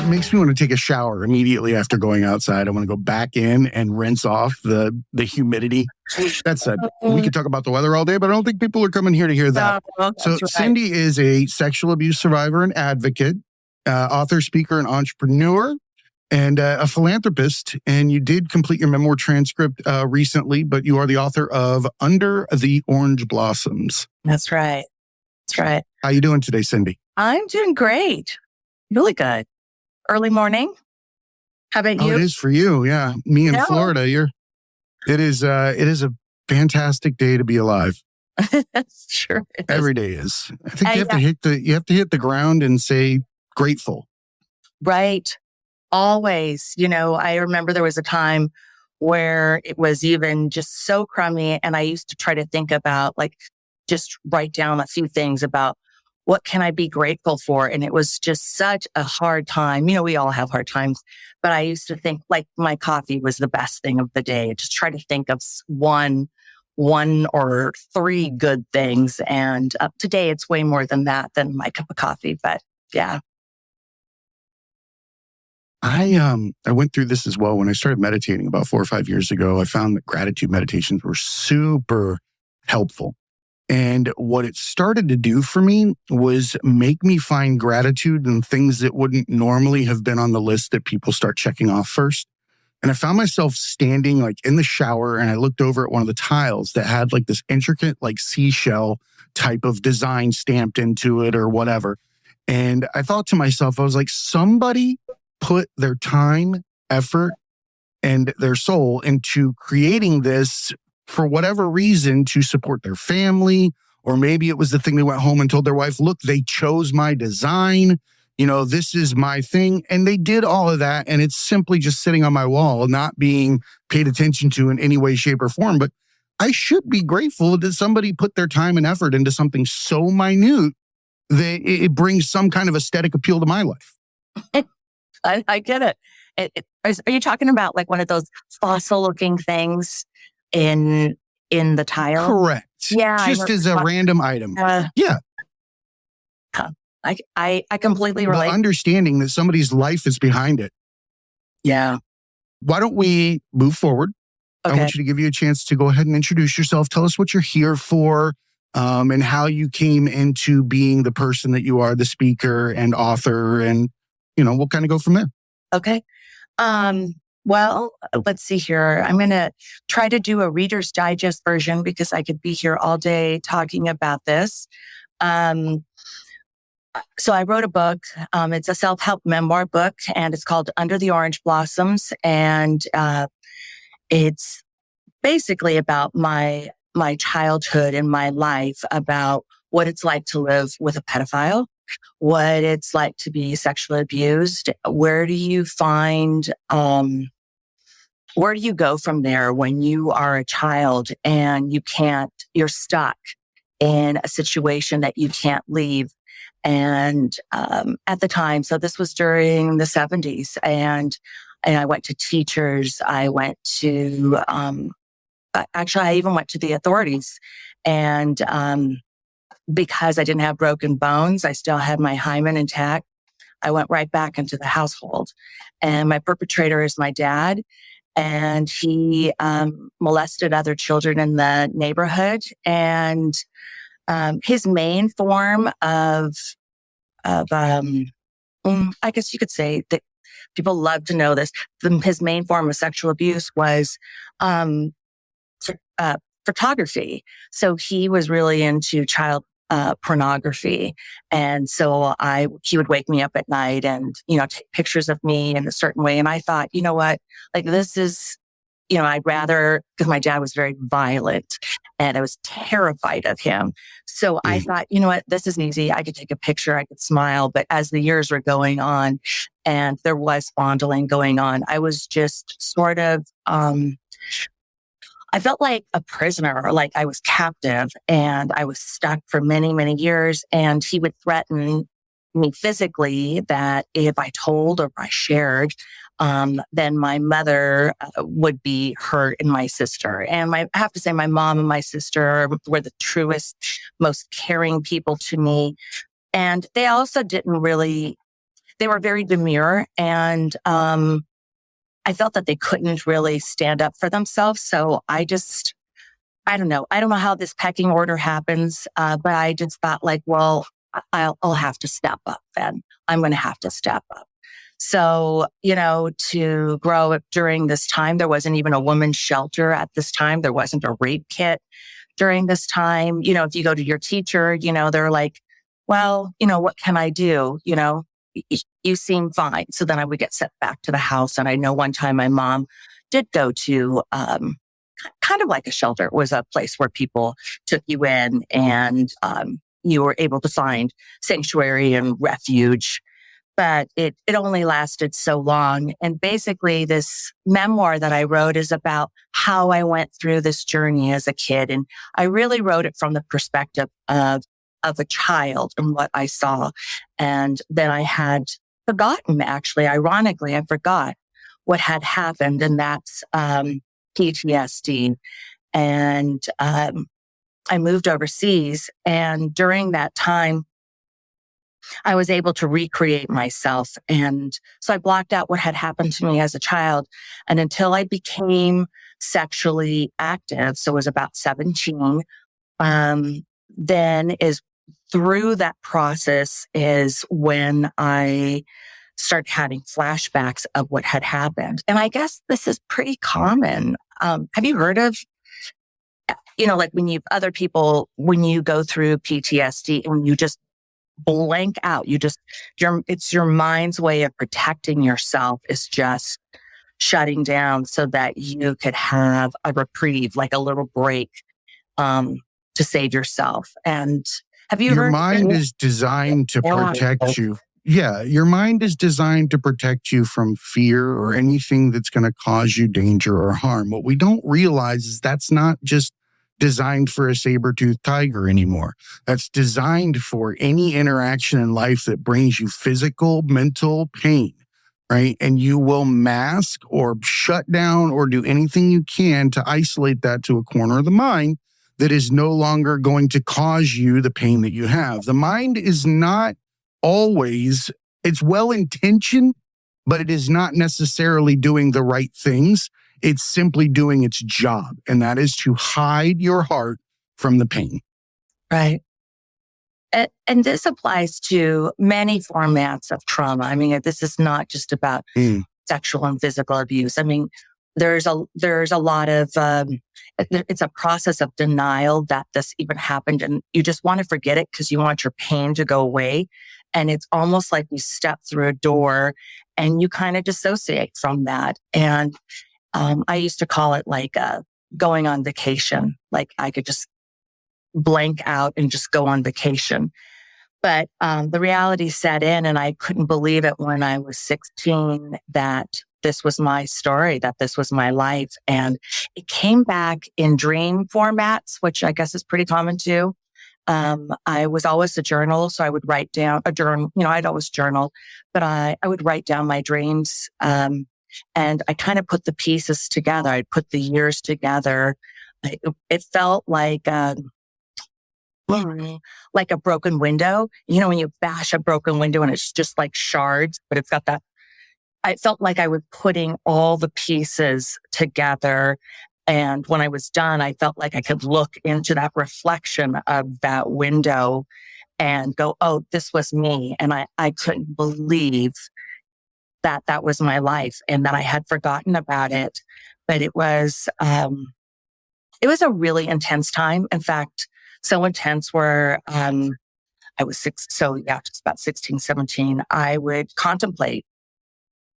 Makes me want to take a shower immediately after going outside. I want to go back in and rinse off the humidity. That said, we could talk about the weather all day, but I don't think people are coming here to hear that. So right. Cindy is a sexual abuse survivor and advocate, author, speaker, and entrepreneur, and a philanthropist. And you did complete your memoir transcript recently, but you are the author of Under the Orange Blossoms. That's right. That's right. How you doing today, Cindy? I'm doing great. Really good. Early morning. How about you? Oh, it is for you. Yeah. Me in Florida. It is a fantastic day to be alive. Sure. Every day is. I think you have to hit the ground and say grateful. Right. Always. I remember there was a time where it was even just so crummy. And I used to try to think about just write down a few things about what can I be grateful for? And it was just such a hard time. We all have hard times, but I used to think my coffee was the best thing of the day. Just try to think of one or three good things. And today it's way more than that, than my cup of coffee. But yeah. I went through this as well. When I started meditating about 4 or 5 years ago, I found that gratitude meditations were super helpful. And what it started to do for me was make me find gratitude in things that wouldn't normally have been on the list that people start checking off first. And I found myself standing in the shower, and I looked over at one of the tiles that had this intricate seashell type of design stamped into it or whatever. And I thought to myself, I was like, somebody put their time, effort, and their soul into creating this for whatever reason to support their family, or maybe it was the thing they went home and told their wife, look, they chose my design, this is my thing. And they did all of that. And it's simply just sitting on my wall, not being paid attention to in any way, shape, or form. But I should be grateful that somebody put their time and effort into something so minute that it brings some kind of aesthetic appeal to my life. I get it. Are you talking about one of those fossil looking things in the tile? Correct. Yeah. Just as a random item. Yeah. I completely relate. But understanding that somebody's life is behind it. Yeah. Why don't we move forward? Okay. I want you to give you a chance to go ahead and introduce yourself. Tell us what you're here for, and how you came into being the person that you are, the speaker and author, and we'll kind of go from there. Okay. Well, let's see here. I'm going to try to do a Reader's Digest version because I could be here all day talking about this. So I wrote a book. It's a self-help memoir book, and it's called Under the Orange Blossoms. And it's basically about my childhood and my life, about what it's like to live with a pedophile, what it's like to be sexually abused. Where do you go from there when you are a child and you're stuck in a situation that you can't leave? And at the time, so this was during the 70s, and I went to teachers. I went to, actually, I even went to the authorities. And because I didn't have broken bones, I still had my hymen intact. I went right back into the household. And my perpetrator is my dad. And he molested other children in the neighborhood. And his main form of I guess you could say that people love to know this. His main form of sexual abuse was photography. So he was really into child pornography. And so he would wake me up at night and, take pictures of me in a certain way. And I thought, you know what, this is I'd rather, because my dad was very violent and I was terrified of him. So I Mm. thought, you know what, this is easy. I could take a picture, I could smile. But as the years were going on and there was fondling going on, I was just sort of, I felt like a prisoner, like I was captive and I was stuck for many, many years. And he would threaten me physically that if I told or I shared, then my mother would be hurt and my sister. And I have to say, my mom and my sister were the truest, most caring people to me. And they also didn't really, they were very demure and, I felt that they couldn't really stand up for themselves. So I don't know. I don't know how this pecking order happens, but I just thought like, well, I'll have to step up then. I'm going to have to step up. So, to grow up during this time, there wasn't even a women's shelter at this time. There wasn't a rape kit during this time. If you go to your teacher, they're like, well, what can I do? You seem fine. So then I would get sent back to the house. And I know one time my mom did go to, kind of like a shelter. It was a place where people took you in and, you were able to find sanctuary and refuge. But it only lasted so long. And basically this memoir that I wrote is about how I went through this journey as a kid. And I really wrote it from the perspective of a child and what I saw. And then I had forgotten, actually, ironically, I forgot what had happened. And that's, PTSD. And, I moved overseas. And during that time, I was able to recreate myself. And so I blocked out what had happened to me as a child. And until I became sexually active, so it was about 17, then is through that process is when I started having flashbacks of what had happened. And I guess this is pretty common. Have you heard of, like when you go through PTSD and you just blank out, it's your mind's way of protecting yourself is just shutting down so that you could have a reprieve, like a little break, to save yourself. And have you Your heard? mind is designed to protect you. Yeah, your mind is designed to protect you from fear or anything that's going to cause you danger or harm. What we don't realize is that's not just designed for a saber-toothed tiger anymore. That's designed for any interaction in life that brings you physical, mental pain, right? And you will mask or shut down or do anything you can to isolate that to a corner of the mind that is no longer going to cause you the pain that you have. The mind is not always, it's well-intentioned, but it is not necessarily doing the right things. It's simply doing its job, and that is to hide your heart from the pain. Right. And this applies to many formats of trauma. I mean, this is not just about sexual and physical abuse. I mean, there's a lot of, it's a process of denial that this even happened. And you just want to forget it because you want your pain to go away. And it's almost like you step through a door and you kind of dissociate from that. And I used to call it like going on vacation. Like I could just blank out and just go on vacation. But the reality set in, and I couldn't believe it when I was 16 that this was my story, that this was my life. And it came back in dream formats, which I guess is pretty common too. I was always a journal, so I would write down a journal. I'd always journal, but I would write down my dreams. And I kind of put the pieces together. I'd put the years together. It felt like a broken window. When you bash a broken window and it's just like shards, but it's got that. I felt like I was putting all the pieces together. And when I was done, I felt like I could look into that reflection of that window and go, oh, this was me. And I couldn't believe that that was my life and that I had forgotten about it. But it was a really intense time. In fact, so intense where I was just about 16, 17, I would contemplate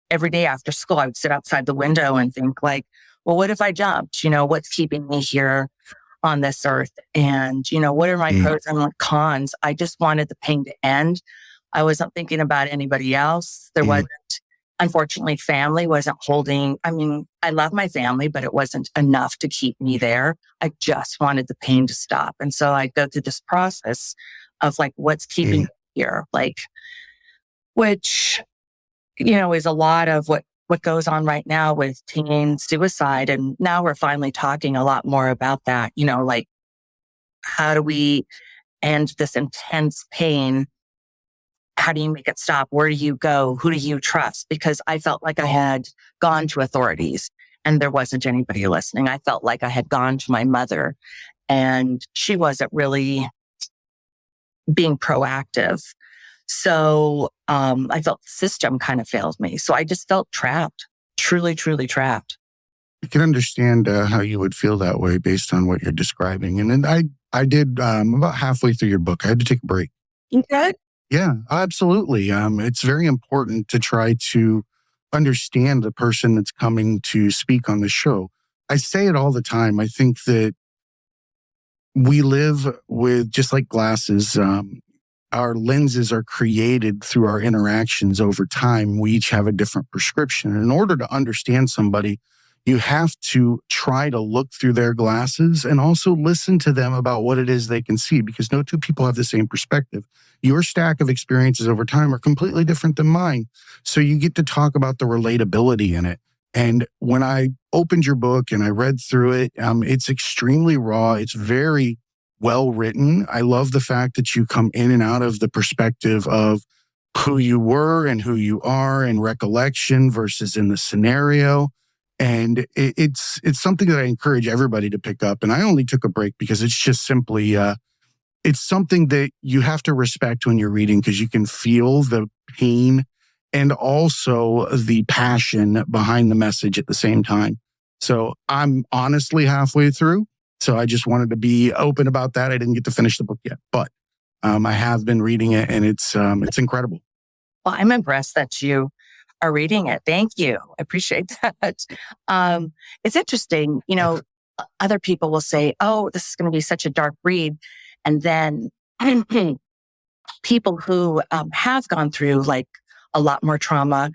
every day after school. I would sit outside the window and think like, well, what if I jumped? What's keeping me here on this earth? And, what are my pros and cons? I just wanted the pain to end. I wasn't thinking about anybody else. There wasn't, unfortunately, family wasn't holding. I mean, I love my family, but it wasn't enough to keep me there. I just wanted the pain to stop. And so I go through this process of like, what's keeping me here? Like, which, is a lot of what goes on right now with teen suicide. And now we're finally talking a lot more about that, like, how do we end this intense pain? How do you make it stop? Where do you go? Who do you trust? Because I felt like I had gone to authorities and there wasn't anybody listening. I felt like I had gone to my mother and she wasn't really being proactive. So I felt the system kind of failed me. So I just felt trapped, truly, truly trapped. I can understand how you would feel that way based on what you're describing. And then I did about halfway through your book, I had to take a break. You good? Yeah, absolutely. It's very important to try to understand the person that's coming to speak on the show. I say it all the time. I think that we live with, just like glasses, our lenses are created through our interactions over time. We each have a different prescription. In order to understand somebody, you have to try to look through their glasses and also listen to them about what it is they can see, because no two people have the same perspective. Your stack of experiences over time are completely different than mine. So you get to talk about the relatability in it. And when I opened your book and I read through it, it's extremely raw. It's very well written. I love the fact that you come in and out of the perspective of who you were and who you are in recollection versus in the scenario. And it's something that I encourage everybody to pick up. And I only took a break because it's just simply, it's something that you have to respect when you're reading, because you can feel the pain and also the passion behind the message at the same time. So I'm honestly halfway through. So I just wanted to be open about that. I didn't get to finish the book yet, but I have been reading it, and it's incredible. Well, I'm impressed that you are reading it. Thank you. I appreciate that. It's interesting, other people will say, oh, this is going to be such a dark read. And then people who have gone through like a lot more trauma,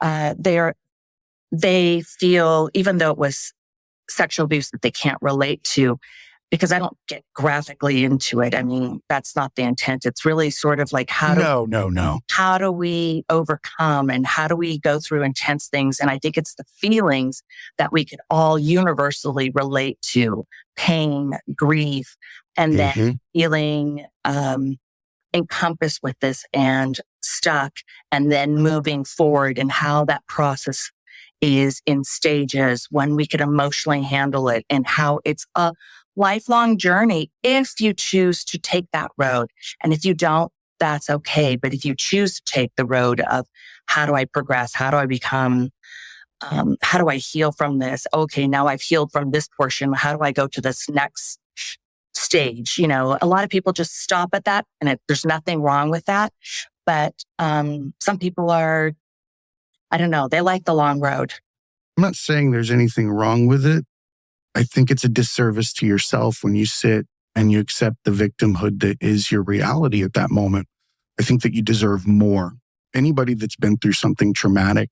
they feel, even though it was sexual abuse that they can't relate to, because I don't get graphically into it. I mean, that's not the intent. It's really sort of like, how do we overcome and how do we go through intense things? And I think it's the feelings that we could all universally relate to: pain, grief, and then feeling encompassed with this and stuck, and then moving forward, and how that process is in stages, when we can emotionally handle it, and how it's a lifelong journey if you choose to take that road. And if you don't, that's okay. But if you choose to take the road of, how do I progress? How do I become, how do I heal from this? Okay, now I've healed from this portion. How do I go to this next stage? A lot of people just stop at that, and there's nothing wrong with that. But some people are, I don't know, they like the long road. I'm not saying there's anything wrong with it. I think it's a disservice to yourself when you sit and you accept the victimhood that is your reality at that moment. I think that you deserve more. Anybody that's been through something traumatic,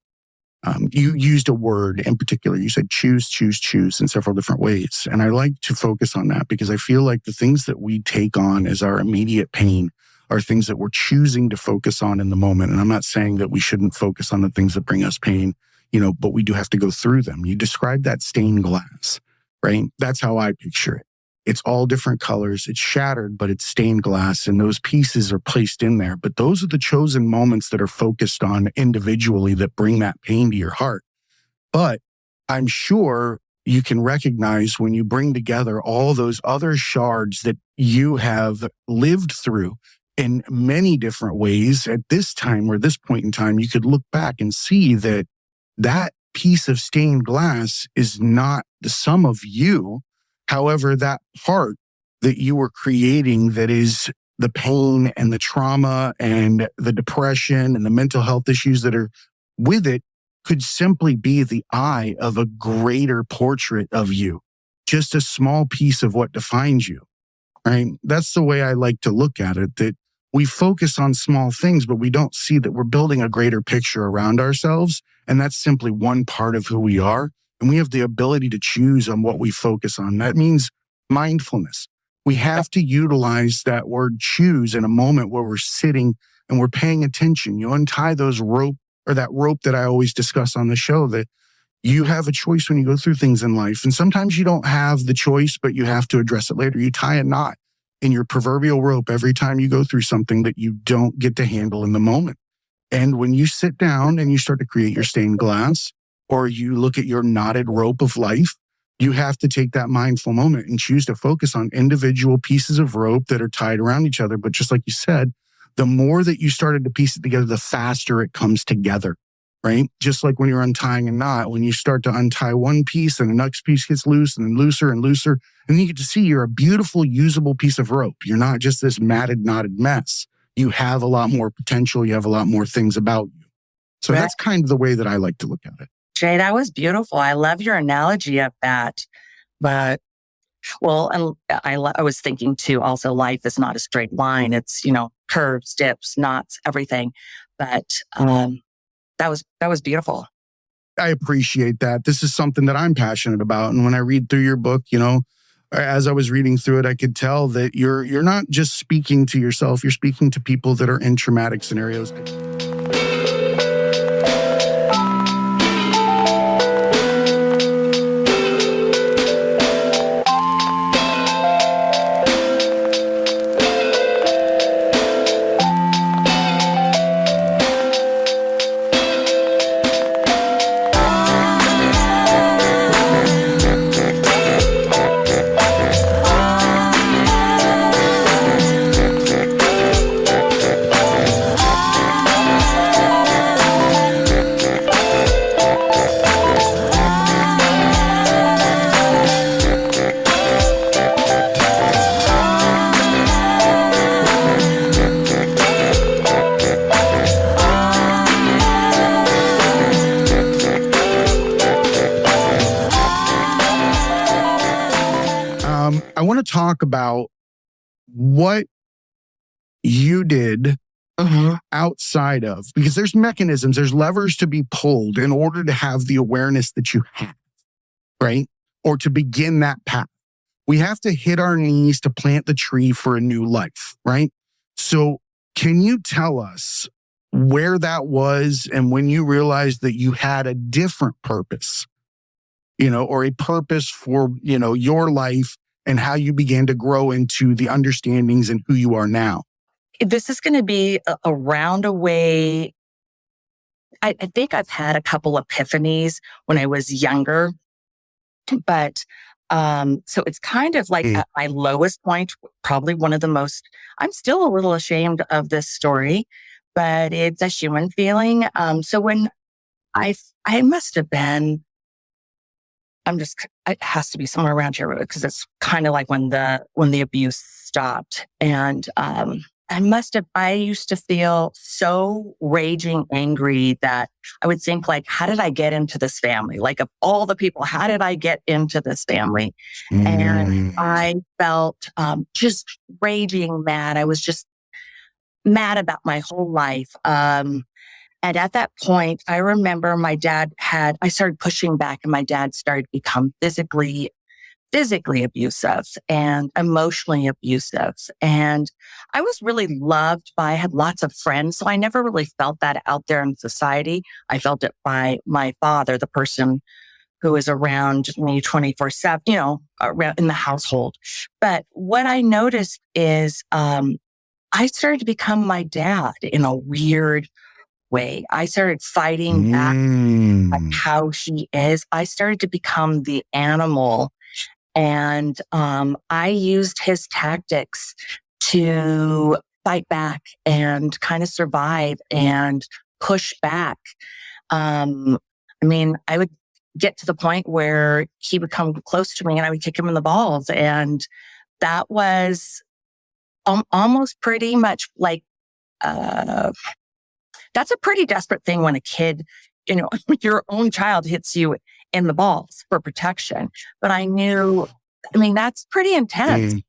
you used a word in particular. You said choose, choose, choose in several different ways. And I like to focus on that, because I feel like the things that we take on as our immediate pain are things that we're choosing to focus on in the moment. And I'm not saying that we shouldn't focus on the things that bring us pain, but we do have to go through them. You described that stained glass, right? That's how I picture it. It's all different colors. It's shattered, but it's stained glass, and those pieces are placed in there. But those are the chosen moments that are focused on individually that bring that pain to your heart. But I'm sure you can recognize when you bring together all those other shards that you have lived through in many different ways at this time, or this point in time, you could look back and see that that piece of stained glass is not the sum of you. However, that part that you were creating, that is the pain and the trauma and the depression and the mental health issues that are with it, could simply be the eye of a greater portrait of you, just a small piece of what defines you, right? That's the way I like to look at it, that we focus on small things, but we don't see that we're building a greater picture around ourselves. And that's simply one part of who we are. And we have the ability to choose on what we focus on. That means mindfulness. We have to utilize that word choose in a moment where we're sitting and we're paying attention. You untie those rope, or that rope that I always discuss on the show, that you have a choice when you go through things in life. And sometimes you don't have the choice, but you have to address it later. You tie a knot in your proverbial rope every time you go through something that you don't get to handle in the moment. And when you sit down and you start to create your stained glass, or you look at your knotted rope of life, you have to take that mindful moment and choose to focus on individual pieces of rope that are tied around each other. But just like you said, the more that you started to piece it together, the faster it comes together, right? Just like when you're untying a knot, when you start to untie one piece and the next piece gets loose and then looser and looser, and then you get to see you're a beautiful, usable piece of rope. You're not just this matted, knotted mess. You have a lot more potential. You have a lot more things about you. So Right. that's kind of the way that I like to look at it. Jay, that was beautiful. I love your analogy of that. But, well, and I was thinking too, also life is not a straight line. It's, curves, dips, knots, everything. But that was beautiful. I appreciate that. This is something that I'm passionate about. And when I read through your book, as I was reading through it, I could tell that you're not just speaking to yourself, you're speaking to people that are in traumatic scenarios. I want to talk about what you did outside of, because there's mechanisms, there's levers to be pulled in order to have the awareness that you have, right? Or to begin that path. We have to hit our knees to plant the tree for a new life, right? So can you tell us where that was and when you realized that you had a different purpose, or a purpose for, your life, and how you began to grow into the understandings and who you are now? This is going to be a roundaway. I think I've had a couple epiphanies when I was younger, but so it's kind of like at my lowest point, probably one of the most, I'm still a little ashamed of this story, but it's a human feeling. So when I must have been, it has to be somewhere around here because it's kind of like when the abuse stopped. And I used to feel so raging angry that I would think like, how did I get into this family? Like of all the people, how did I get into this family? And I felt just raging mad. I was just mad about my whole life. And at that point, I remember I started pushing back and my dad started to become physically abusive and emotionally abusive. And I was really I had lots of friends. So I never really felt that out there in society. I felt it by my father, the person who is around me 24/7, around in the household. But what I noticed is, I started to become my dad in a weird way. I started fighting back at how he is. I started to become the animal. And I used his tactics to fight back and kind of survive and push back. I would get to the point where he would come close to me and I would kick him in the balls. And that was almost pretty much like, that's a pretty desperate thing when a kid your own child hits you in the balls for protection. But I knew, that's pretty intense. Mm.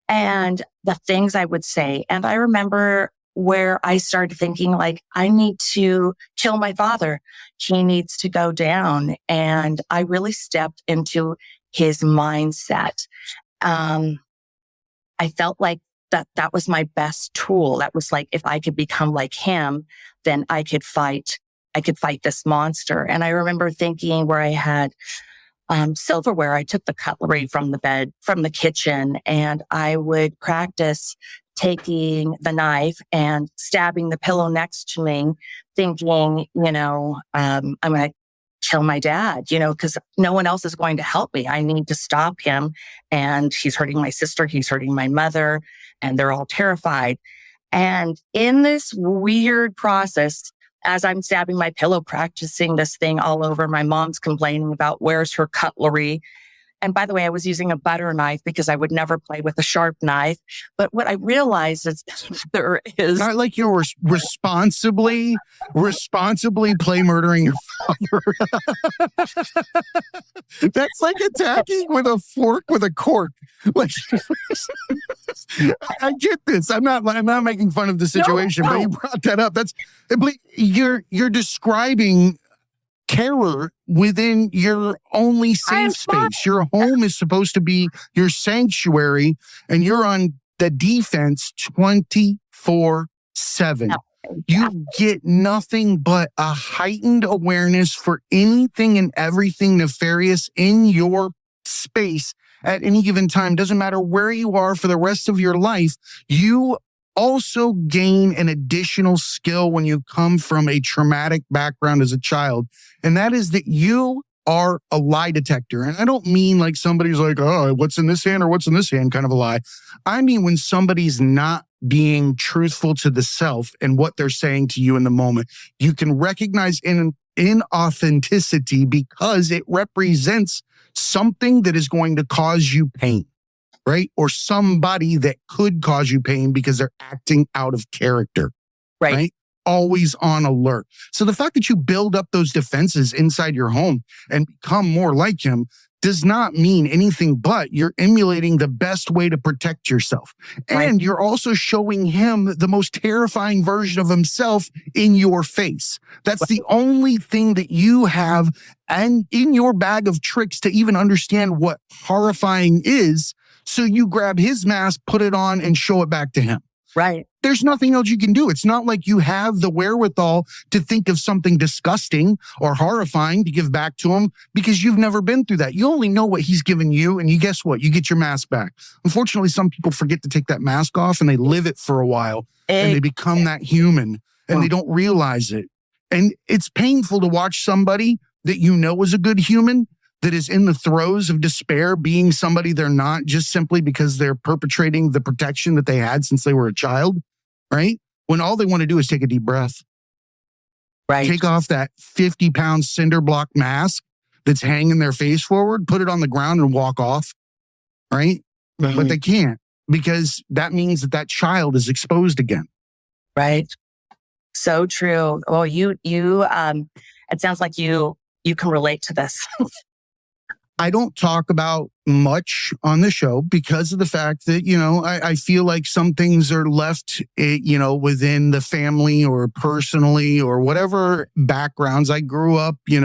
And the things I would say. And I remember where I started thinking, like, I need to kill my father. He needs to go down. And I really stepped into his mindset. I felt like that was my best tool. That was like, if I could become like him, then I could fight this monster. And I remember thinking where I had silverware, I took the cutlery from the kitchen, and I would practice taking the knife and stabbing the pillow next to me, thinking, I'm going to kill my dad, because no one else is going to help me. I need to stop him. And he's hurting my sister. He's hurting my mother, and they're all terrified. And in this weird process, as I'm stabbing my pillow, practicing this thing all over, my mom's complaining about where's her cutlery. And by the way, I was using a butter knife because I would never play with a sharp knife. But what I realized is there is not like you're responsibly play murdering your father. That's like attacking with a fork with a cork. Like, I get this. I'm not making fun of the situation, but you brought that up. You're describing terror within your only safe space. Your home is supposed to be your sanctuary, and you're on the defense 24/7. You get nothing but a heightened awareness for anything and everything nefarious in your space at any given time. Doesn't matter where you are for the rest of your life. You also gain an additional skill when you come from a traumatic background as a child. And that is that you are a lie detector. And I don't mean like somebody's like, oh, what's in this hand or what's in this hand kind of a lie. I mean, when somebody's not being truthful to the self and what they're saying to you in the moment, you can recognize inauthenticity because it represents something that is going to cause you pain. Right? Or somebody that could cause you pain because they're acting out of character. Right? Always on alert. So the fact that you build up those defenses inside your home and become more like him does not mean anything but you're emulating the best way to protect yourself. And you're also showing him the most terrifying version of himself in your face. That's the only thing that you have and in your bag of tricks to even understand what horrifying is. So you grab his mask, put it on, and show it back to him. Right. There's nothing else you can do. It's not like you have the wherewithal to think of something disgusting or horrifying to give back to him because you've never been through that. You only know what he's given you, and guess what? You get your mask back. Unfortunately, some people forget to take that mask off, and they live it for a while, and they become that human, and they don't realize it. And it's painful to watch somebody that you know is a good human that is in the throes of despair, being somebody they're not, just simply because they're perpetrating the protection that they had since they were a child, right? When all they want to do is take a deep breath. Right. Take off that 50-pound cinder block mask that's hanging their face forward, put it on the ground and walk off, right? Mm-hmm. But they can't because that means that child is exposed again. Right. So true. Well, you it sounds like you can relate to this. I don't talk about much on the show because of the fact that, I feel like some things are left, within the family or personally or whatever backgrounds. I grew up, in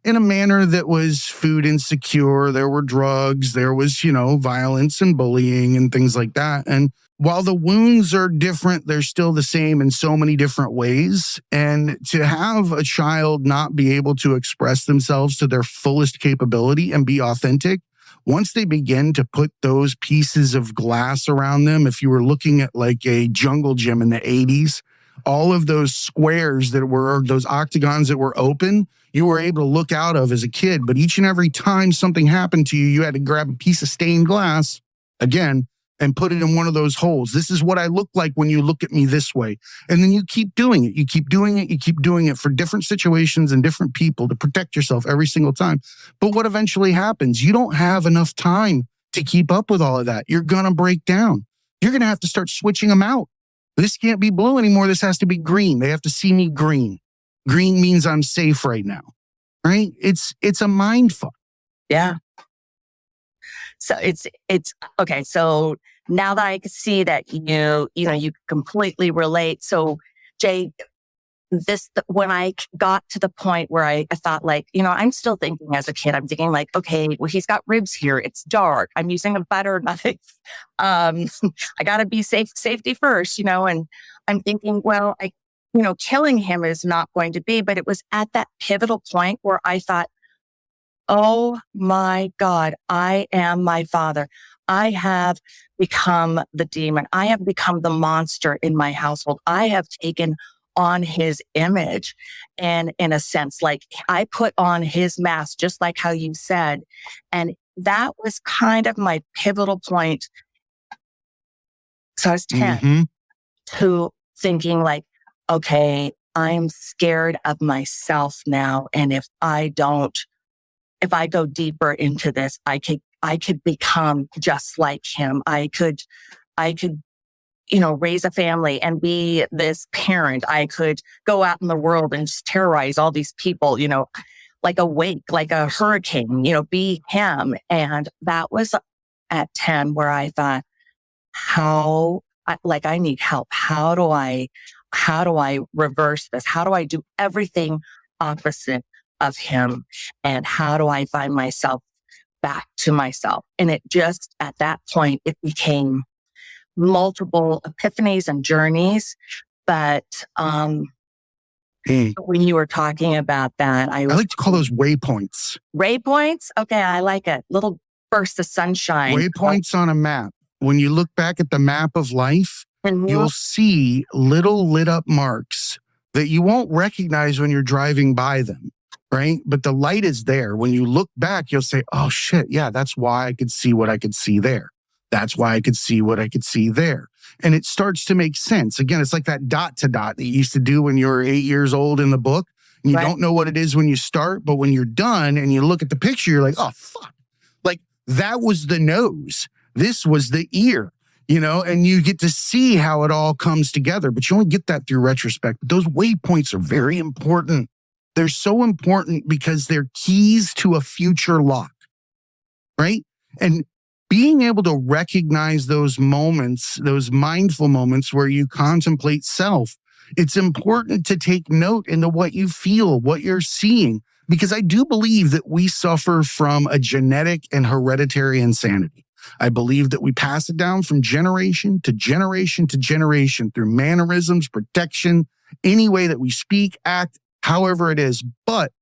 a manner that was food insecure. There were drugs, there was, violence and bullying and things like that. And while the wounds are different, they're still the same in so many different ways. And to have a child not be able to express themselves to their fullest capability and be authentic, once they begin to put those pieces of glass around them, if you were looking at like a jungle gym in the 80s, all of those squares those octagons that were open, you were able to look out of as a kid. But each and every time something happened to you, you had to grab a piece of stained glass, again, and put it in one of those holes. This is what I look like when you look at me this way. And then you keep doing it. You keep doing it. You keep doing it for different situations and different people to protect yourself every single time. But what eventually happens, you don't have enough time to keep up with all of that. You're going to break down. You're going to have to start switching them out. This can't be blue anymore. This has to be green. They have to see me green. Green means I'm safe right now, right? It's a mind fuck. Yeah. So it's okay. So now that I can see that you completely relate. So Jay, when I got to the point where I thought like, I'm still thinking as a kid, I'm thinking like, okay, well, he's got ribs here. It's dark. I'm using a butter knife. I gotta be safety first, and I'm thinking, well, killing him is not going to be, but it was at that pivotal point where I thought, oh my God, I am my father. I have become the demon. I have become the monster in my household. I have taken on his image. And in a sense, like I put on his mask, just like how you said. And that was kind of my pivotal point. So I was 10 Mm-hmm. to thinking like, okay, I'm scared of myself now. And if I go deeper into this, I could become just like him. I could, raise a family and be this parent. I could go out in the world and just terrorize all these people, like a wake, like a hurricane, be him. And that was at 10 where I thought, I need help. How do I reverse this? How do I do everything opposite of him? And how do I find myself back to myself? And it just, at that point, it became multiple epiphanies and journeys. But when you were talking about that, I like to call those waypoints. Waypoints? Okay, I like it. Little burst of sunshine. Waypoints on a map. When you look back at the map of life, you'll see little lit up marks that you won't recognize when you're driving by them, right? But the light is there. When you look back, you'll say, oh shit, yeah, that's why I could see what I could see there. That's why I could see what I could see there. And it starts to make sense. Again, it's like that dot to dot that you used to do when you were 8 years old in the book. And you don't know what it is when you start, but when you're done and you look at the picture, you're like, oh, fuck. Like that was the nose. This was the ear, and you get to see how it all comes together, but you only get that through retrospect. But those waypoints are very important. They're so important because they're keys to a future lock, right? And being able to recognize those moments, those mindful moments where you contemplate self, it's important to take note into what you feel, what you're seeing, because I do believe that we suffer from a genetic and hereditary insanity. I believe that we pass it down from generation to generation to generation through mannerisms, protection, any way that we speak, act, however it is. But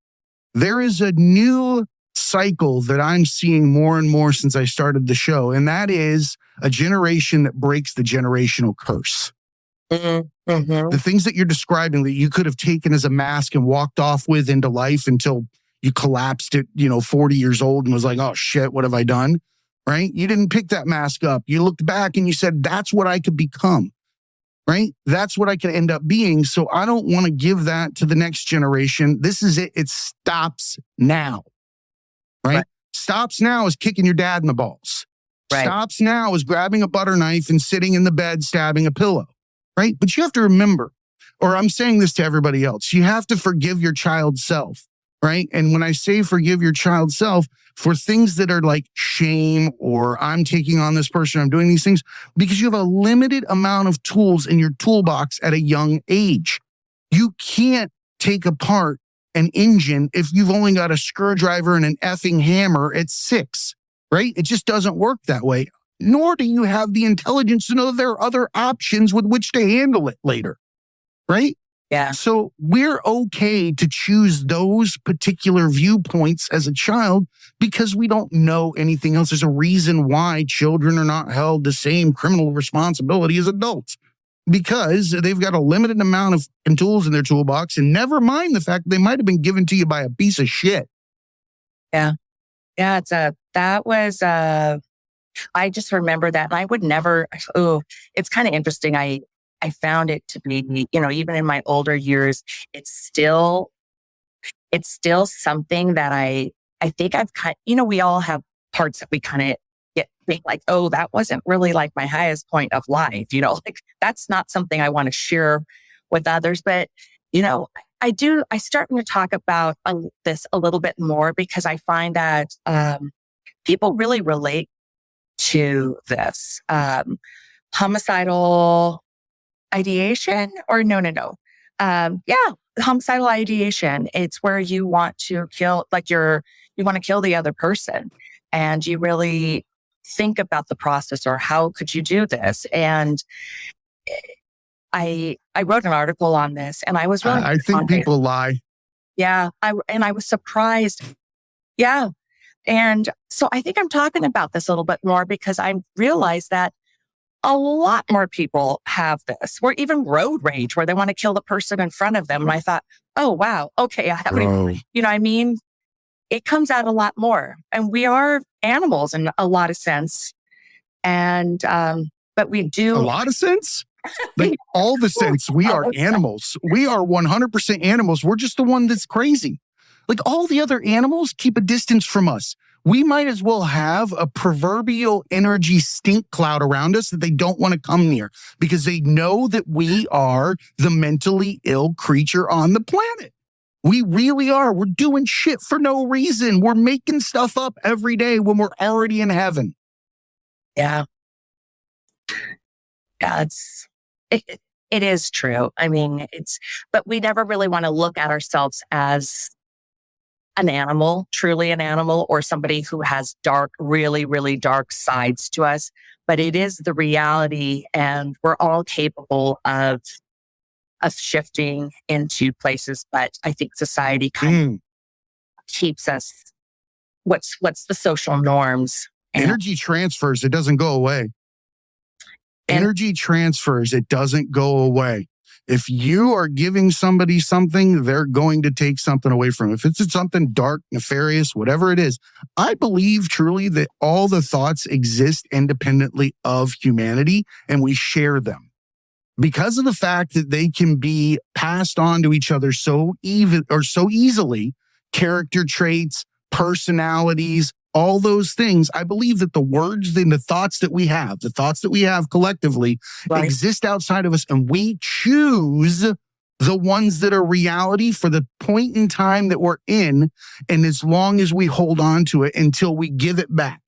there is a new cycle that I'm seeing more and more since I started the show, and that is a generation that breaks the generational curse. Mm-hmm. The things that you're describing that you could have taken as a mask and walked off with into life until you collapsed at, 40 years old and was like, oh shit, what have I done? Right? You didn't pick that mask up. You looked back and you said, that's what I could become, right? That's what I could end up being. So I don't want to give that to the next generation. This is it. It stops now, right? Stops now is kicking your dad in the balls. Right. Stops now is grabbing a butter knife and sitting in the bed, stabbing a pillow, right? But you have to remember, or I'm saying this to everybody else, you have to forgive your child self, right? And when I say forgive your child self, for things that are like shame or I'm taking on this person, I'm doing these things, because you have a limited amount of tools in your toolbox at a young age. You can't take apart an engine if you've only got a screwdriver and an effing hammer at 6, right? It just doesn't work that way. Nor do you have the intelligence to know that there are other options with which to handle it later, right? Yeah. So we're okay to choose those particular viewpoints as a child because we don't know anything else. There's a reason why children are not held the same criminal responsibility as adults, because they've got a limited amount of tools in their toolbox, and never mind the fact that they might have been given to you by a piece of shit. Yeah. Yeah. I just remember that. And I would never, it's kind of interesting. I found it to be, even in my older years, it's still something that I think I've we all have parts that we kind of think like, oh, that wasn't really like my highest point of life. Like that's not something I want to share with others. But, I starting to talk about this a little bit more because I find that people really relate to this. Homicidal ideation or no. Yeah, homicidal ideation. It's where you want to kill, you want to kill the other person and you really think about the process or how could you do this? And I wrote an article on this and I was really, I think people lie. yeah, I was surprised. Yeah. And so I think I'm talking about this a little bit more because I realized that a lot more people have this, or even road rage where they want to kill the person in front of them. And I thought, oh, wow. Okay. I haven't, Bro. you know what I mean? It comes out a lot more and we are animals in a lot of sense. And, but we do A lot of sense? Like all the sense. We are animals. We are 100% animals. We're just the one that's crazy. Like all the other animals keep a distance from us. We might as well have a proverbial energy stink cloud around us that they don't want to come near because they know that we are the mentally ill creature on the planet. We really are. We're doing shit for no reason. We're making stuff up every day when we're already in heaven. Yeah. Yeah, it is true. I mean, but we never really want to look at ourselves as an animal, truly an animal, or somebody who has dark, really, really dark sides to us. But it is the reality, and we're all capable of shifting into places. But I think society kind of keeps us. What's the social norms? Energy transfers. It doesn't go away. Energy transfers. It doesn't go away. If you are giving somebody something, they're going to take something away from it. If it's something dark, nefarious, whatever it is, I believe truly that all the thoughts exist independently of humanity and we share them. Because of the fact that they can be passed on to each other so easily, character traits, personalities, all those things, I believe that the words and the thoughts that we have collectively exist outside of us, and we choose the ones that are reality for the point in time that we're in, and as long as we hold on to it until we give it back.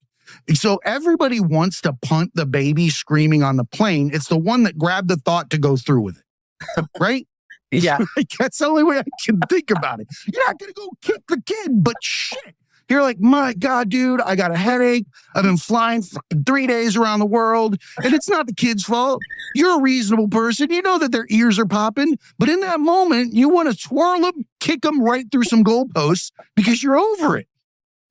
So everybody wants to punt the baby screaming on the plane. It's the one that grabbed the thought to go through with it, right? Yeah. Like, that's the only way I can think about it. You're not going to go kick the kid, but shit. You're like, my God, dude, I got a headache. I've been flying for 3 days around the world, and it's not the kid's fault. You're a reasonable person. You know that their ears are popping, but in that moment, you want to twirl them, kick them right through some goalposts because you're over it,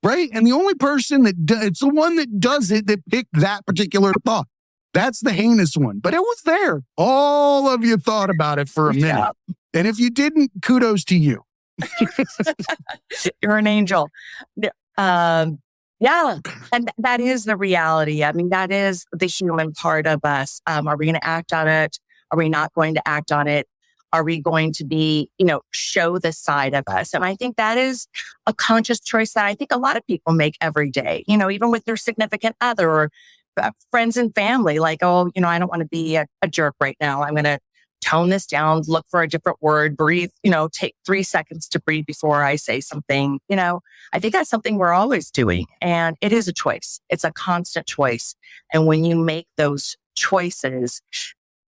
right? And the only person it's the one that does it that picked that particular thought. That's the heinous one, but it was there. All of you thought about it for a minute. Yeah. And if you didn't, kudos to you. You're an angel. Yeah. And that is the reality. I mean, that is the human part of us. Are we going to act on it? Are we not going to act on it? Are we going to be, show the side of us? And I think that is a conscious choice that I think a lot of people make every day, even with their significant other or friends and family, like, oh, I don't want to be a jerk right now. I'm going to tone this down, look for a different word, breathe, take 3 seconds to breathe before I say something. I think that's something we're always doing. And it is a choice. It's a constant choice. And when you make those choices,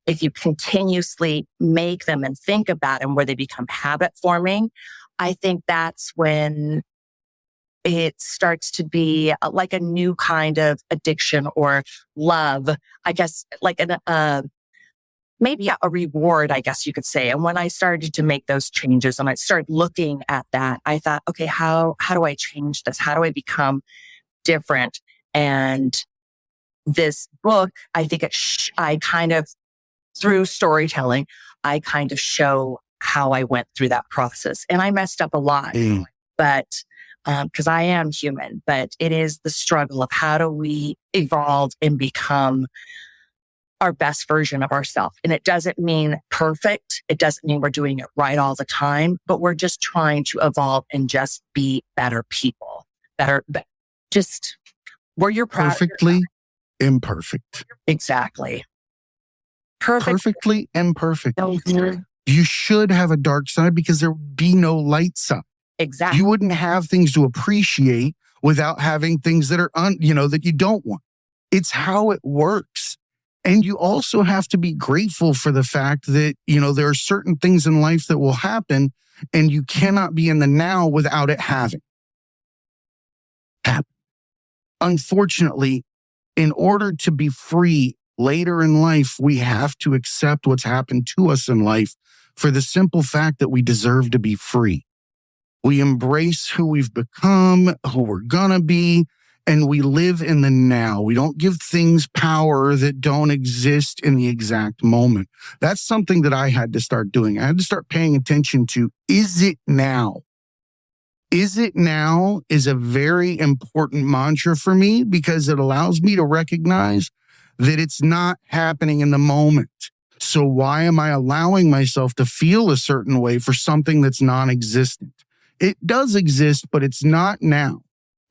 if you continuously make them and think about them where they become habit forming, I think that's when it starts to be like a new kind of addiction or love, I guess, like maybe a reward, I guess you could say. And when I started to make those changes and I started looking at that, I thought, okay, how do I change this? How do I become different? And this book, I think I kind of, through storytelling, I kind of show how I went through that process. And I messed up a lot, but because I am human, but it is the struggle of how do we evolve and become our best version of ourselves. And it doesn't mean perfect. It doesn't mean we're doing it right all the time, but we're just trying to evolve and just be better people, just where you're proud. Perfectly imperfect. Exactly. Perfectly imperfect. Mm-hmm. You should have a dark side because there would be no light side. Exactly. You wouldn't have things to appreciate without having things that are, that you don't want. It's how it works. And you also have to be grateful for the fact that, there are certain things in life that will happen and you cannot be in the now without it having happened. Unfortunately, in order to be free later in life, we have to accept what's happened to us in life for the simple fact that we deserve to be free. We embrace who we've become, who we're gonna be, and we live in the now. We don't give things power that don't exist in the exact moment. That's something that I had to start doing. I had to start paying attention to, is it now? Is it now is a very important mantra for me because it allows me to recognize that it's not happening in the moment. So why am I allowing myself to feel a certain way for something that's non-existent? It does exist, but it's not now,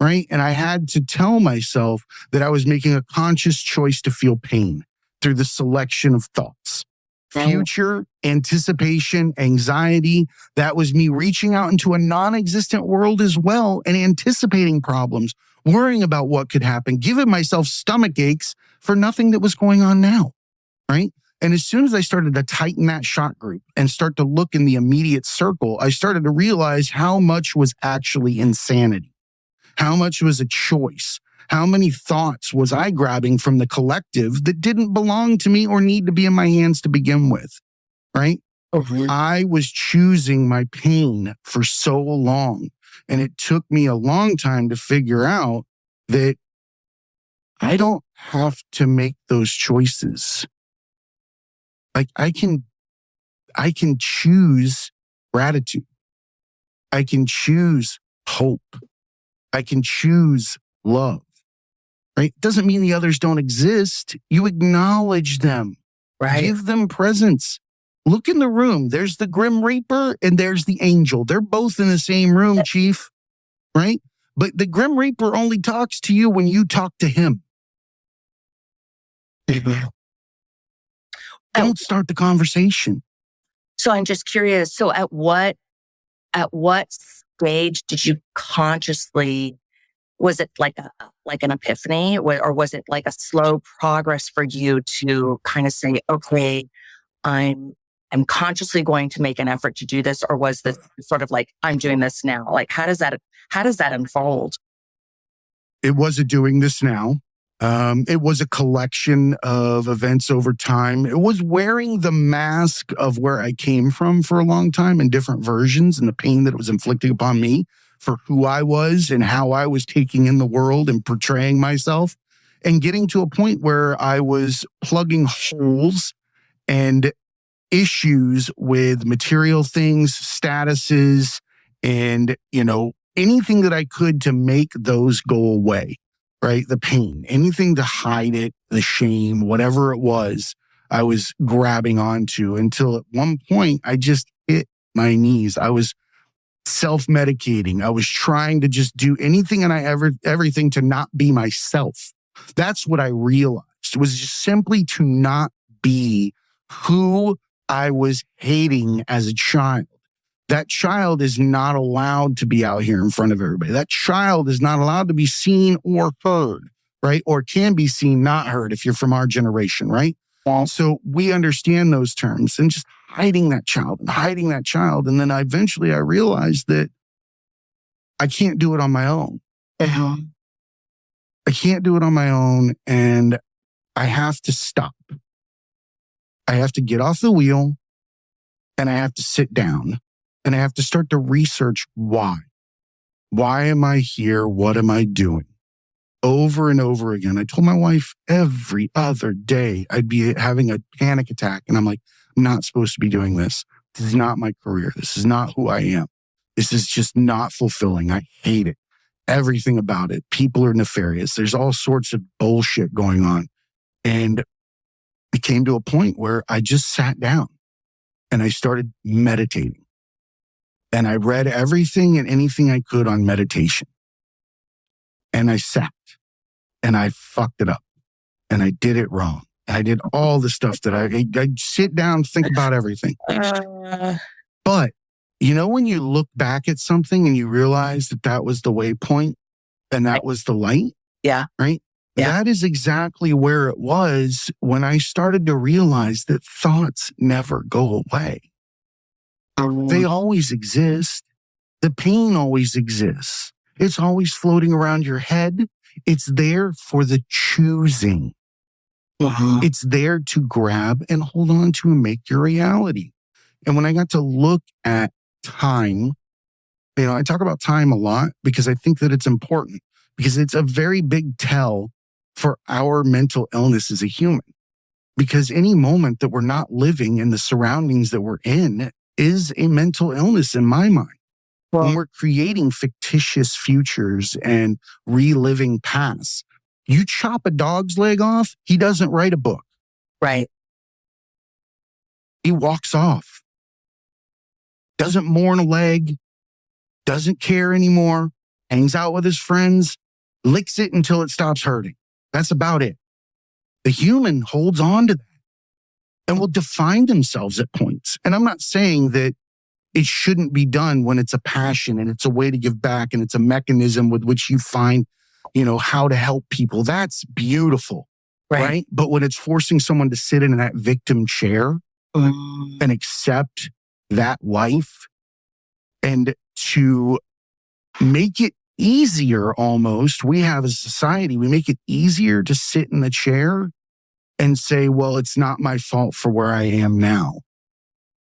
right? And I had to tell myself that I was making a conscious choice to feel pain through the selection of thoughts. Future, anticipation, anxiety. That was me reaching out into a non-existent world as well and anticipating problems, worrying about what could happen, giving myself stomach aches for nothing that was going on now, right? And as soon as I started to tighten that shot group and start to look in the immediate circle, I started to realize how much was actually insanity, how much was a choice. How many thoughts was I grabbing from the collective that didn't belong to me or need to be in my hands to begin with, right? I was choosing my pain for so long. And it took me a long time to figure out that I don't have to make those choices. Like I can choose gratitude. I can choose hope. I can choose love. Right? Doesn't mean the others don't exist. You acknowledge them. Right. Give them presence. Look in the room. There's the Grim Reaper and there's the angel. They're both in the same room, Chief. Right? But the Grim Reaper only talks to you when you talk to him. Don't start the conversation. So I'm just curious. So at what stage did you consciously, was it like an epiphany, or was it like a slow progress for you to kind of say, okay, I'm consciously going to make an effort to do this? Or was this sort of like, I'm doing this now? Like, how does that unfold? It was a doing this now. It was a collection of events over time. It was wearing the mask of where I came from for a long time in different versions and the pain that it was inflicting upon me for who I was and how I was taking in the world and portraying myself, and getting to a point where I was plugging holes and issues with material things, statuses, and, anything that I could to make those go away, right? The pain, anything to hide it, the shame, whatever it was, I was grabbing onto until at one point I just hit my knees. I was self-medicating. I was trying to just do anything and everything to not be myself. That's what I realized, was just simply to not be who I was hating as a child. That child is not allowed to be out here in front of everybody. That child is not allowed to be seen or heard, right? Or can be seen, not heard if you're from our generation, right? So we understand those terms, and just hiding that child. And then eventually I realized that I can't do it on my own. I can't do it on my own, and I have to stop. I have to get off the wheel, and I have to sit down, and I have to start to research why. Why am I here? What am I doing? Over and over again. I told my wife every other day I'd be having a panic attack, and I'm like, I'm not supposed to be doing this. This is not my career. This is not who I am. This is just not fulfilling. I hate it. Everything about it. People are nefarious. There's all sorts of bullshit going on. And it came to a point where I just sat down and I started meditating. And I read everything and anything I could on meditation. And I sat and I fucked it up and I did it wrong I did all the stuff that I sit down, think about everything. But when you look back at something and you realize that that was the waypoint and that was the light, right? Yeah. That is exactly where it was when I started to realize that thoughts never go away. They always exist. The pain always exists. It's always floating around your head. It's there for the choosing. It's there to grab and hold on to and make your reality. And when I got to look at time, I talk about time a lot because I think that it's important, because it's a very big tell for our mental illness as a human. Because any moment that we're not living in the surroundings that we're in is a mental illness in my mind. When we're creating fictitious futures and reliving pasts, you chop a dog's leg off, he doesn't write a book. Right. He walks off. Doesn't mourn a leg, doesn't care anymore, hangs out with his friends, licks it until it stops hurting. That's about it. The human holds on to that and will define themselves at points. And I'm not saying that it shouldn't be done when it's a passion and it's a way to give back and it's a mechanism with which you find, how to help people. That's beautiful, right? But when it's forcing someone to sit in that victim chair and accept that life and to make it easier almost, we have as a society, we make it easier to sit in the chair and say, well, it's not my fault for where I am now.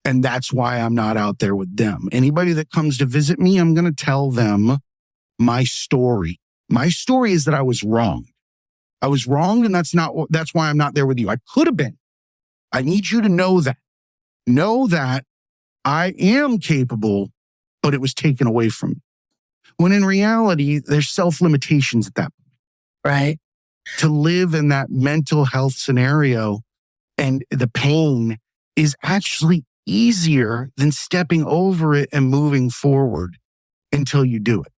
And that's why I'm not out there with them. Anybody that comes to visit me, I'm going to tell them my story. My story is that I was wrong. I was wrong, and that's why I'm not there with you. I could have been. I need you to know that. Know that I am capable, but it was taken away from me. When in reality, there's self-limitations at that point. Right. To live in that mental health scenario and the pain is actually easier than stepping over it and moving forward until you do it.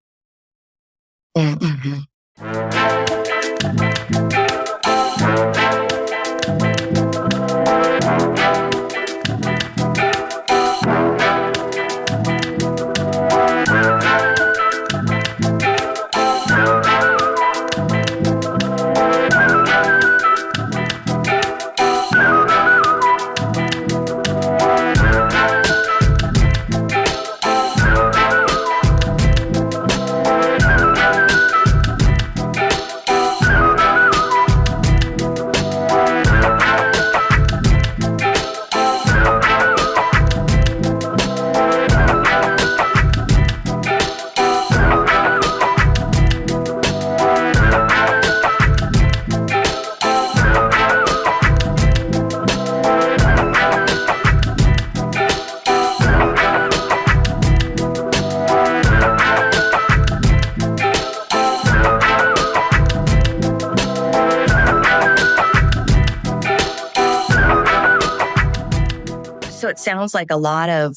So it sounds like a lot of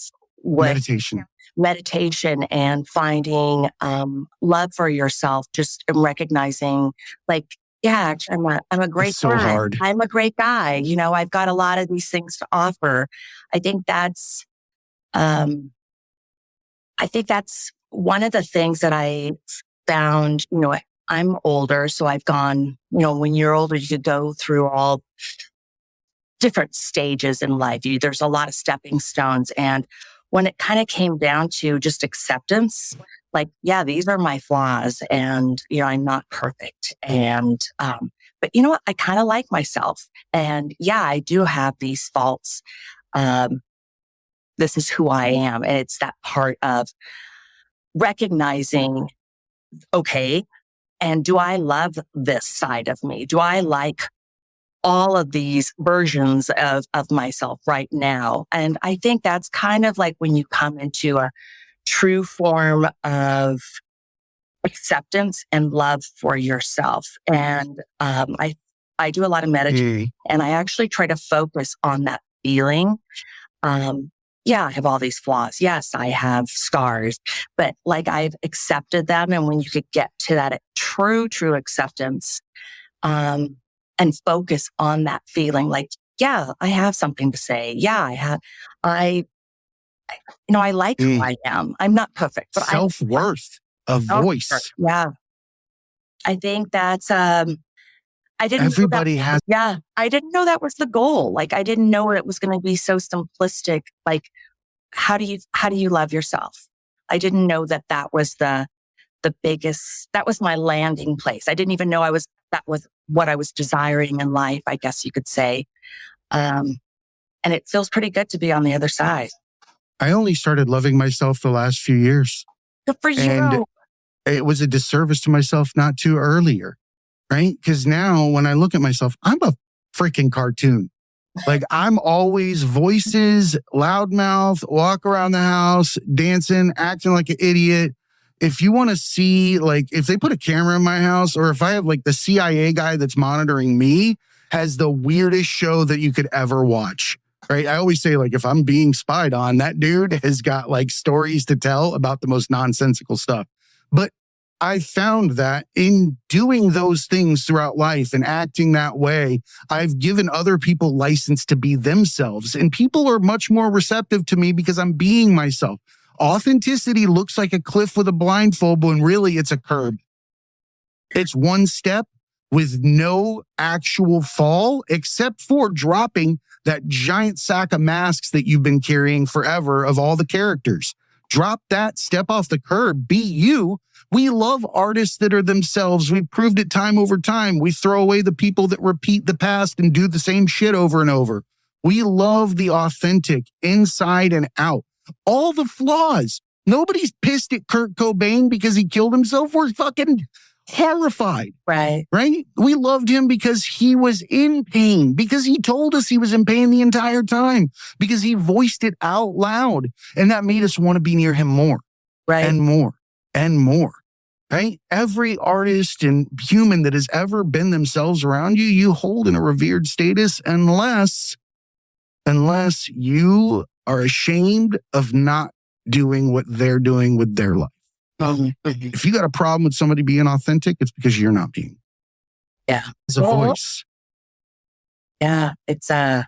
meditation and finding love for yourself, just recognizing I'm a great so guy. hard. I'm a great guy. I've got a lot of these things to offer. I think that's one of the things that I found, I'm older, so I've gone, when you're older, you go through all different stages in life. There's a lot of stepping stones. And when it kind of came down to just acceptance, these are my flaws and, I'm not perfect. And, but you know what? I kind of like myself. And I do have these faults. This is who I am. And it's that part of recognizing, okay, and do I love this side of me? Do I like all of these versions of myself right now? And I think that's kind of like when you come into a true form of acceptance and love for yourself. And I do a lot of meditation, and I actually try to focus on that feeling. I have all these flaws. Yes, I have scars, but I've accepted them. And when you could get to that true acceptance, and focus on that feeling like, yeah, I have something to say. Yeah, I, I like who I am. I'm not perfect, but Self-worth, a voice. yeah. I think that's, I didn't know that. Everybody has. Yeah. I didn't know that was the goal. Like, I didn't know it was going to be so simplistic. Like, how do you love yourself? I didn't know that was the biggest, that was my landing place. I didn't even know that was what I was desiring in life, I guess you could say. And it feels pretty good to be on the other side. I only started loving myself the last few years. Good for you. And it was a disservice to myself not to earlier, right? Because now when I look at myself, I'm a freaking cartoon. Like, I'm always voices, loudmouth, walk around the house, dancing, acting like an idiot. If you want to see, like, if they put a camera in my house, or if I have like the CIA guy that's monitoring me has the weirdest show that you could ever watch, right? I always say, like, if I'm being spied on, that dude has got like stories to tell about the most nonsensical stuff. But I found that in doing those things throughout life and acting that way, I've given other people license to be themselves. And people are much more receptive to me because I'm being myself. Authenticity looks like a cliff with a blindfold, when really it's a curb. It's one step with no actual fall, except for dropping that giant sack of masks that you've been carrying forever of all the characters. Drop that, step off the curb, be you. We love artists that are themselves. We've proved it time over time. We throw away the people that repeat the past and do the same shit over and over. We love the authentic inside and out. All the flaws. Nobody's pissed at Kurt Cobain because he killed himself. We're fucking horrified. Right. Right? We loved him because he was in pain, because he told us he was in pain the entire time, because he voiced it out loud. And that made us want to be near him more. Right. And more and more. Right? Every artist and human that has ever been themselves around you, you hold in a revered status unless you are ashamed of not doing what they're doing with their life. If you got a problem with somebody being authentic, it's because you're not being. Yeah. It's a voice. Yeah. It's that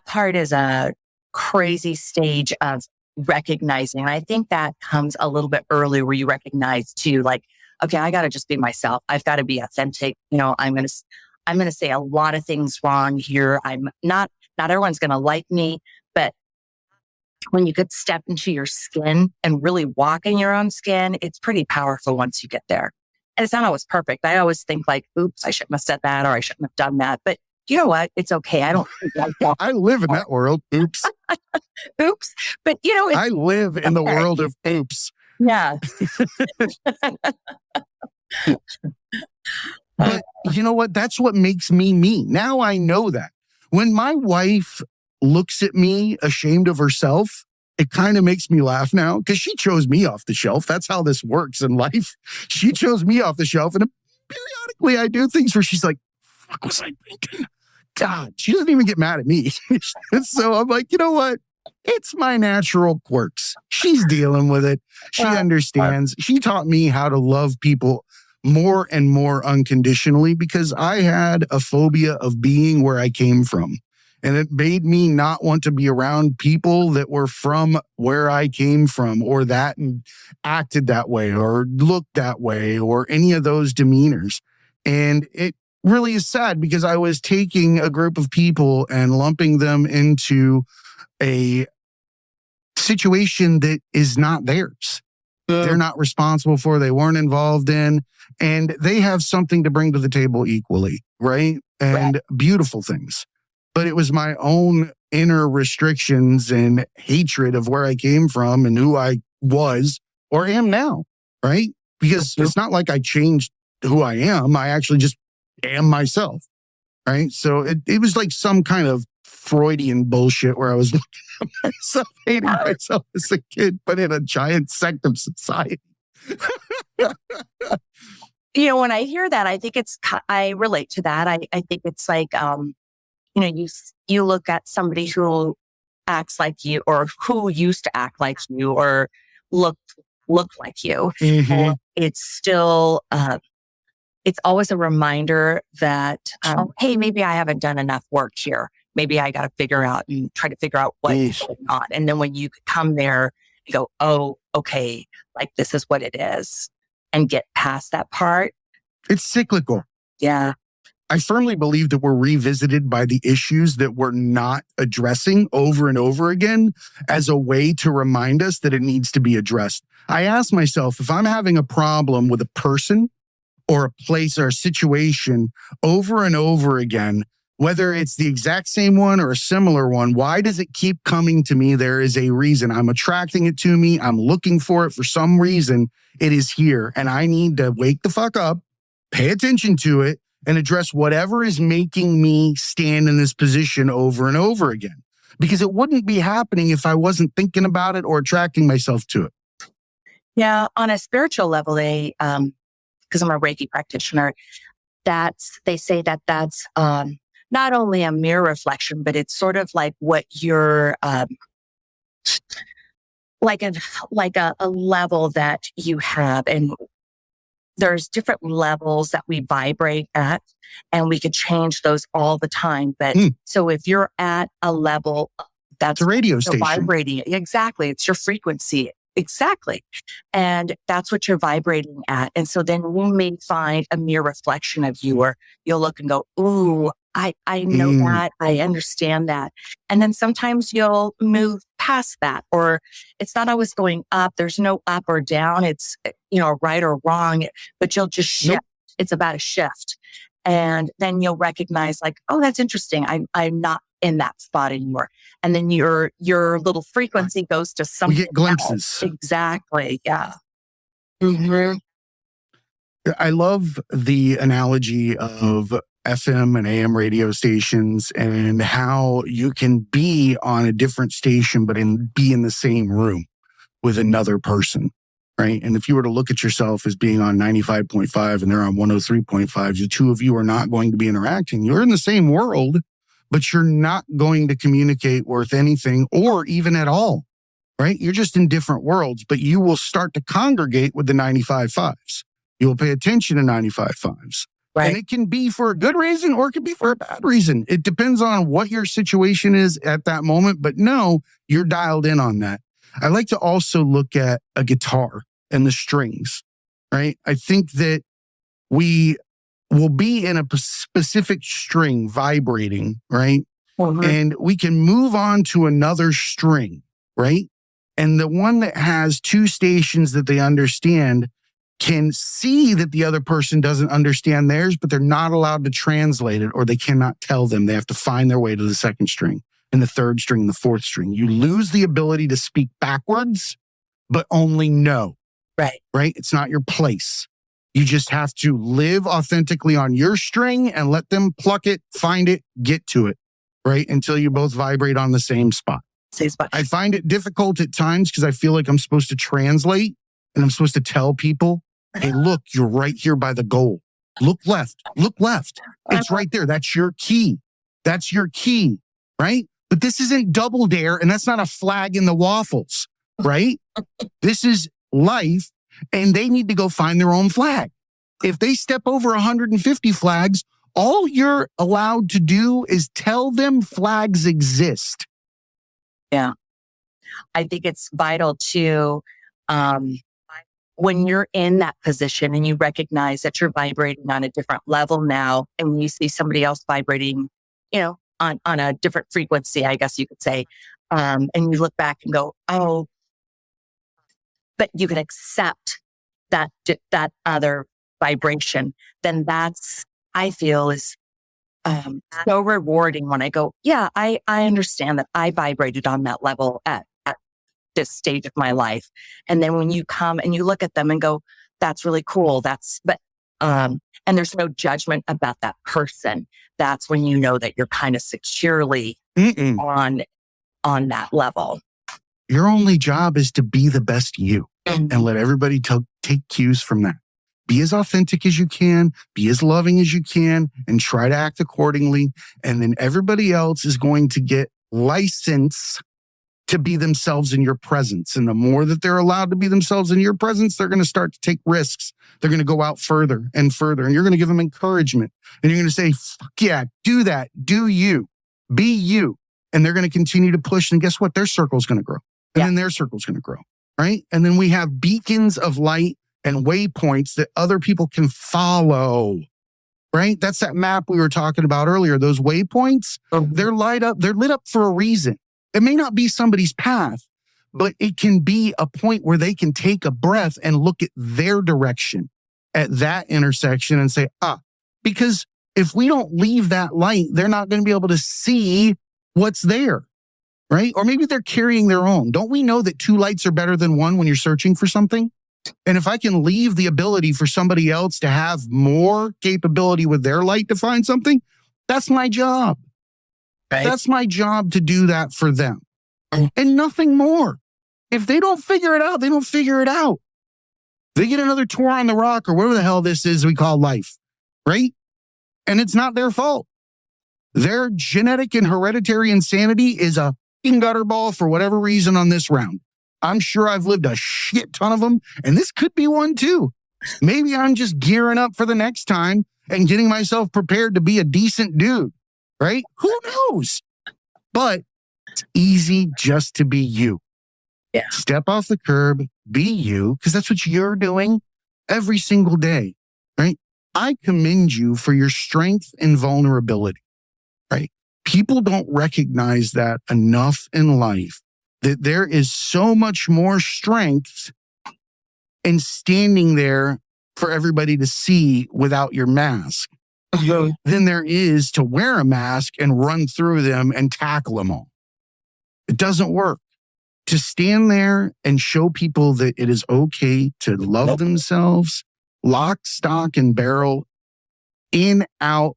part is a crazy stage of recognizing. And I think that comes a little bit earlier, where you recognize too, like, okay, I got to just be myself. I've got to be authentic. I'm going to say a lot of things wrong here. Not everyone's going to like me, but when you could step into your skin and really walk in your own skin, it's pretty powerful once you get there. And it's not always perfect. I always think like, oops, I shouldn't have said that, or I shouldn't have done that. But you know what? It's okay. I don't think I live in that world. Oops. Oops. But I live in the world of oops. Yeah. But you know what? That's what makes me me. Now I know that. When my wife looks at me ashamed of herself, it kind of makes me laugh now, because she chose me off the shelf. That's how this works in life. She chose me off the shelf. And periodically I do things where she's like, fuck was I thinking? God, she doesn't even get mad at me. So I'm like, you know what? It's my natural quirks. She's dealing with it. She understands. She taught me how to love people more and more unconditionally, because I had a phobia of being where I came from. And it made me not want to be around people that were from where I came from, or that acted that way, or looked that way, or any of those demeanors. And it really is sad, because I was taking a group of people and lumping them into a situation that is not theirs. They're not responsible for, they weren't involved in, and they have something to bring to the table equally, right? And beautiful things. But it was my own inner restrictions and hatred of where I came from and who I was or am now, right? Because it's not like I changed who I am. I actually just am myself, right? So it was like some kind of Freudian bullshit where I was looking at myself, hating myself as a kid, but in a giant sect of society. When I hear that, I think I relate to that. I think it's like, you look at somebody who acts like you, or who used to act like you, or look like you. Mm-hmm. It's still, it's always a reminder that, hey, maybe I haven't done enough work here. Maybe I got to figure out and try to figure out what's going on. And then when you come there, you go, oh, okay, like this is what it is, and get past that part. It's cyclical. Yeah. I firmly believe that we're revisited by the issues that we're not addressing over and over again as a way to remind us that it needs to be addressed. I ask myself, if I'm having a problem with a person or a place or a situation over and over again, whether it's the exact same one or a similar one, why does it keep coming to me? There is a reason. I'm attracting it to me. I'm looking for it for some reason. It is here. And I need to wake the fuck up, pay attention to it, and address whatever is making me stand in this position over and over again. Because it wouldn't be happening if I wasn't thinking about it or attracting myself to it. Yeah. On a spiritual level, they, because I'm a Reiki practitioner, they say that that's not only a mirror reflection, but it's sort of like what you're, like a level that you have. And there's different levels that we vibrate at, and we could change those all the time. But so if you're at a level that's a radio station vibrating, exactly, it's your frequency. Exactly. And that's what you're vibrating at. And so then you may find a mere reflection of you, or you'll look and go, ooh, I know that. I understand that. And then sometimes you'll move past that, or it's not always going up. There's no up or down. It's, right or wrong, but you'll just shift. Nope. It's about a shift. And then you'll recognize like, oh, that's interesting. I'm not in that spot anymore. And then your little frequency goes to something. We get glimpses. Else. Exactly. Yeah. Mm-hmm. I love the analogy of FM and AM radio stations and how you can be on a different station, but be in the same room with another person, right? And if you were to look at yourself as being on 95.5 and they're on 103.5, the two of you are not going to be interacting. You're in the same world, but you're not going to communicate worth anything or even at all, right? You're just in different worlds, but you will start to congregate with the 95.5s. You will pay attention to 95.5s. Right. And it can be for a good reason or it can be for a bad reason. It depends on what your situation is at that moment, but no, you're dialed in on that. I like to also look at a guitar and the strings, right? I think that we will be in a specific string vibrating, right? Mm-hmm. And we can move on to another string, right? And the one that has two stations that they understand can see that the other person doesn't understand theirs, but they're not allowed to translate it, or they cannot tell them. They have to find their way to the second string and the third string and the fourth string. You lose the ability to speak backwards, but only know. Right. Right? It's not your place. You just have to live authentically on your string and let them pluck it, find it, get to it, right? Until you both vibrate on the same spot. Same spot. I find it difficult at times because I feel like I'm supposed to translate and I'm supposed to tell people, hey, look, you're right here by the goal. Look left, look left. It's right there. That's your key. That's your key, right? But this isn't Double Dare, and that's not a flag in the waffles, right? This is life, and they need to go find their own flag. If they step over 150 flags, all you're allowed to do is tell them flags exist. Yeah. I think it's vital to, when you're in that position and you recognize that you're vibrating on a different level now, and you see somebody else vibrating, on a different frequency, I guess you could say, and you look back and go, oh, but you can accept that other vibration, then that's, I feel, is so rewarding when I go, yeah, I understand that I vibrated on that level at this stage of my life. And then when you come and you look at them and go, that's really cool. And there's no judgment about that person. That's when you know that you're kind of securely on that level. Your only job is to be the best you and let everybody take cues from that. Be as authentic as you can, be as loving as you can, and try to act accordingly. And then everybody else is going to get license to be themselves in your presence. And the more that they're allowed to be themselves in your presence, they're going to start to take risks. They're going to go out further and further. And you're going to give them encouragement. And you're going to say, fuck yeah, do that. Do you. Be you. And they're going to continue to push. And guess what? Their circle's going to grow. And then their circle's going to grow. Right? And then we have beacons of light and waypoints that other people can follow. Right? That's that map we were talking about earlier. Those waypoints, they're lit up for a reason. It may not be somebody's path, but it can be a point where they can take a breath and look at their direction at that intersection and say, because if we don't leave that light, they're not going to be able to see what's there, right? Or maybe they're carrying their own. Don't we know that two lights are better than one when you're searching for something? And if I can leave the ability for somebody else to have more capability with their light to find something, that's my job. Right? That's my job to do that for them. And nothing more. If they don't figure it out, they don't figure it out. They get another tour on the rock or whatever the hell this is we call life, right? And it's not their fault. Their genetic and hereditary insanity is a gutter ball for whatever reason on this round. I'm sure I've lived a shit ton of them, and this could be one too. Maybe I'm just gearing up for the next time and getting myself prepared to be a decent dude, right? Who knows? But it's easy just to be you. Yeah. Step off the curb, be you, because that's what you're doing every single day, right? I commend you for your strength and vulnerability, right? People don't recognize that enough in life, that there is so much more strength in standing there for everybody to see without your mask than there is to wear a mask and run through them and tackle them all. It doesn't work. To stand there and show people that it is okay to love themselves, lock, stock, and barrel, in, out,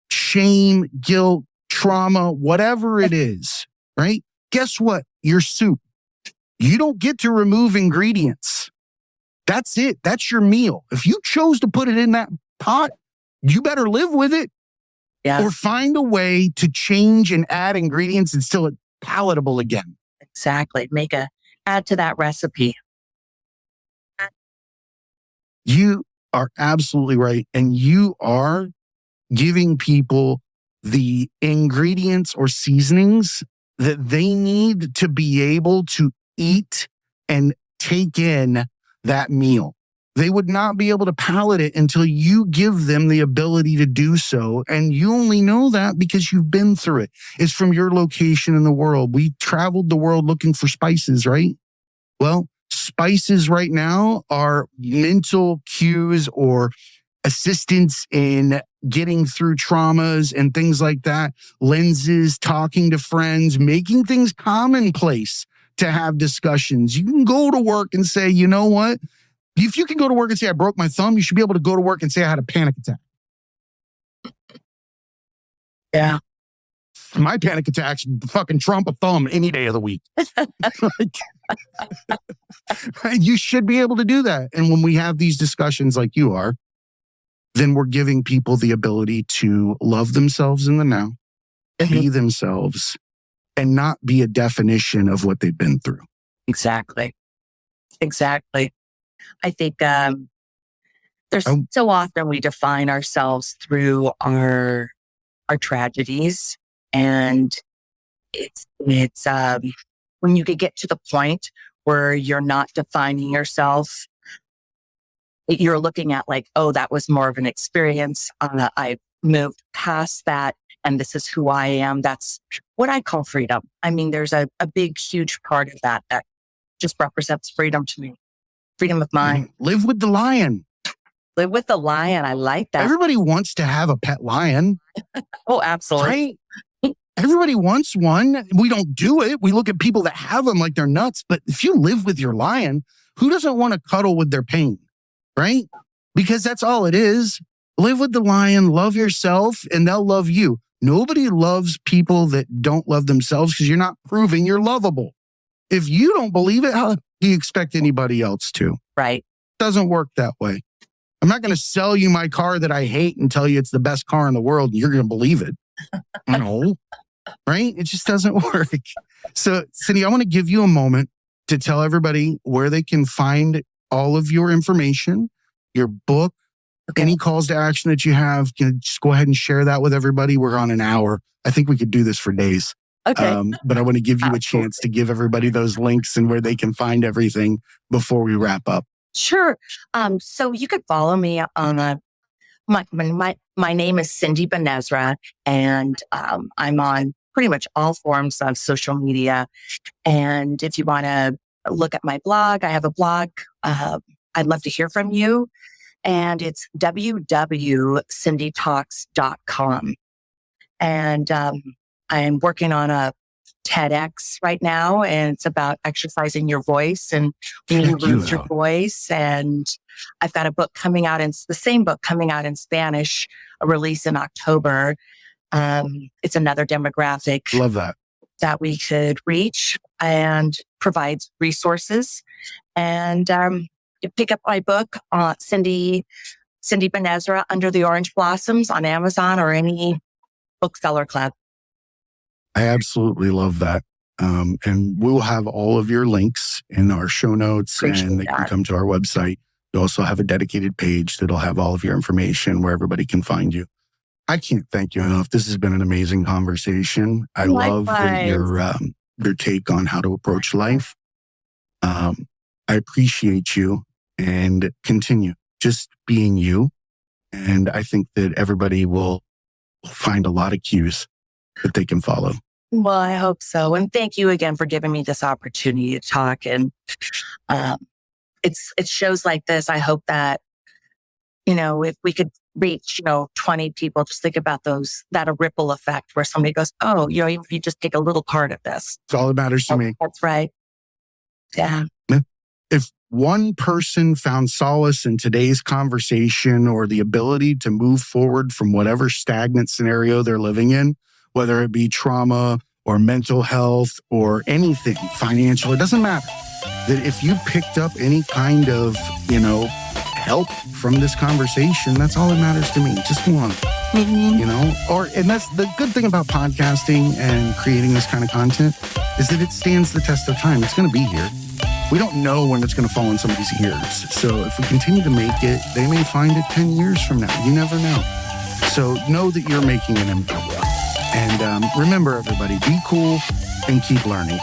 shame, guilt, trauma, whatever it is, right? Guess what? Your soup. You don't get to remove ingredients. That's it. That's your meal. If you chose to put it in that pot, you better live with it. Yeah. Or find a way to change and add ingredients and still it's palatable again. Exactly. Add to that recipe. You are absolutely right. And you are giving people the ingredients or seasonings that they need to be able to eat and take in that meal. They would not be able to palate it until you give them the ability to do so. And you only know that because you've been through it. It's from your location in the world. We traveled the world looking for spices, right? Well, spices right now are mental cues or assistance in getting through traumas and things like that. Lenses, talking to friends, making things commonplace to have discussions. You can go to work and say, you know what? If you can go to work and say, I broke my thumb, you should be able to go to work and say, I had a panic attack. Yeah. My panic attacks fucking trump a thumb any day of the week. You should be able to do that. And when we have these discussions like you are, then we're giving people the ability to love themselves in the now, be themselves, and not be a definition of what they've been through. Exactly. I think there's so often we define ourselves through our tragedies, and it's when you could get to the point where you're not defining yourself, you're looking at like, oh, that was more of an experience. I moved past that, and this is who I am. That's what I call freedom. I mean, there's a big, huge part of that just represents freedom to me. Freedom of mind. Live with the lion. Live with the lion. I like that. Everybody wants to have a pet lion. Oh, absolutely. Right? Everybody wants one. We don't do it. We look at people that have them like they're nuts. But if you live with your lion, who doesn't want to cuddle with their pain? Right? Because that's all it is. Live with the lion, love yourself, and they'll love you. Nobody loves people that don't love themselves because you're not proving you're lovable. If you don't believe it, how do you expect anybody else to? Right. Doesn't work that way. I'm not going to sell you my car that I hate and tell you it's the best car in the world and you're going to believe it. No. Right? It just doesn't work. So, Cindy, I want to give you a moment to tell everybody where they can find all of your information, your book, any calls to action that you have. Can you just go ahead and share that with everybody? We're on an hour. I think we could do this for days. Okay. But I want to give you a chance to give everybody those links and where they can find everything before we wrap up. Sure. So you could follow me on my name is Cindy Benezra, and I'm on pretty much all forms of social media. And if you want to look at my blog, I have a blog. I'd love to hear from you. And it's www.cindytalks.com. And I'm working on a TEDx right now, and it's about exercising your voice and when you lose your voice. And I've got a book coming out, the same book coming out in Spanish, a release in October. It's another demographic. Love that we could reach, and provides resources. And you pick up my book, Cindy Benezra, Under the Orange Blossoms, on Amazon or any bookseller club. I absolutely love that. And we will have all of your links in our show notes. Appreciate and they can come to our website. You also have a dedicated page that'll have all of your information where everybody can find you. I can't thank you enough. This has been an amazing conversation. I love your take on how to approach life. I appreciate you, and continue just being you. And I think that everybody will find a lot of cues that they can follow. Well, I hope so. And thank you again for giving me this opportunity to talk. And it's shows like this. I hope that, if we could reach, 20 people, just think about that a ripple effect where somebody goes, oh, even if you just take a little part of this. It's all that matters to me. That's right. Yeah. If one person found solace in today's conversation, or the ability to move forward from whatever stagnant scenario they're living in, whether it be trauma or mental health or anything, financial, it doesn't matter. That if you picked up any kind of, help from this conversation, that's all that matters to me. Just one, and that's the good thing about podcasting and creating this kind of content, is that it stands the test of time. It's going to be here. We don't know when it's going to fall in somebody's ears. So if we continue to make it, they may find it 10 years from now. You never know. So know that you're making an impact. And remember, everybody, be cool and keep learning.